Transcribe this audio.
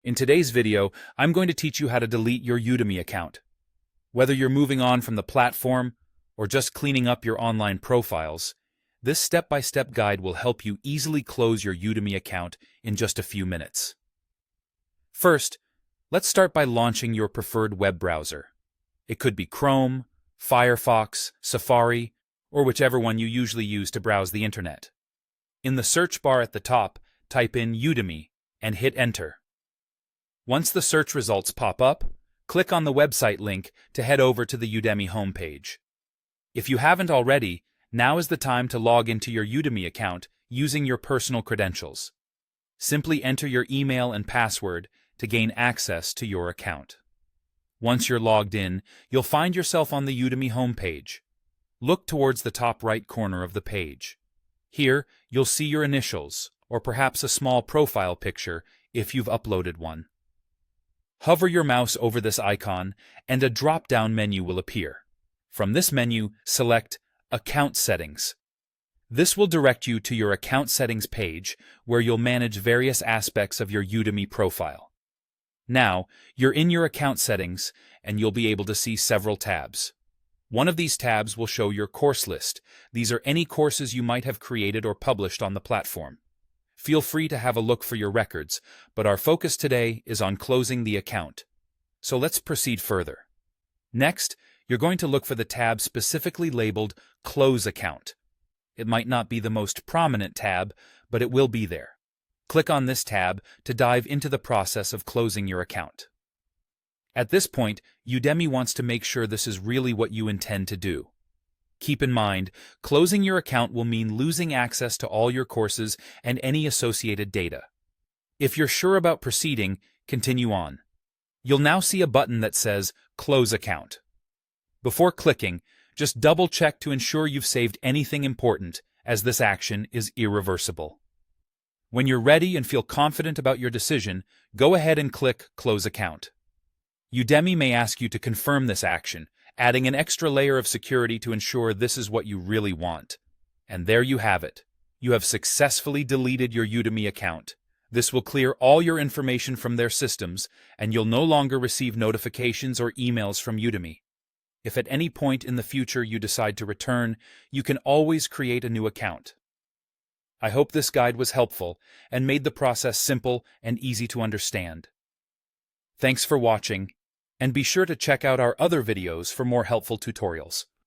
In today's video, I'm going to teach you how to delete your Udemy account. Whether you're moving on from the platform or just cleaning up your online profiles, this step-by-step guide will help you easily close your Udemy account in just a few minutes. First, let's start by launching your preferred web browser. It could be Chrome, Firefox, Safari, or whichever one you usually use to browse the internet. In the search bar at the top, type in Udemy and hit Enter. Once the search results pop up, click on the website link to head over to the Udemy homepage. If you haven't already, now is the time to log into your Udemy account using your personal credentials. Simply enter your email and password to gain access to your account. Once you're logged in, you'll find yourself on the Udemy homepage. Look towards the top right corner of the page. Here, you'll see your initials, or perhaps a small profile picture if you've uploaded one. Hover your mouse over this icon, and a drop-down menu will appear. From this menu, select Account Settings. This will direct you to your Account Settings page, where you'll manage various aspects of your Udemy profile. Now, you're in your account settings, and you'll be able to see several tabs. One of these tabs will show your course list. These are any courses you might have created or published on the platform. Feel free to have a look for your records, but our focus today is on closing the account. So let's proceed further. Next, you're going to look for the tab specifically labeled Close Account. It might not be the most prominent tab, but it will be there. Click on this tab to dive into the process of closing your account. At this point, Udemy wants to make sure this is really what you intend to do. Keep in mind, closing your account will mean losing access to all your courses and any associated data. If you're sure about proceeding, continue on. You'll now see a button that says Close Account. Before clicking, just double-check to ensure you've saved anything important, as this action is irreversible. When you're ready and feel confident about your decision, go ahead and click Close Account. Udemy may ask you to confirm this action, adding an extra layer of security to ensure this is what you really want. And there you have it. You have successfully deleted your Udemy account. This will clear all your information from their systems, and you'll no longer receive notifications or emails from Udemy. If at any point in the future you decide to return, you can always create a new account. I hope this guide was helpful and made the process simple and easy to understand. Thanks for watching, and be sure to check out our other videos for more helpful tutorials.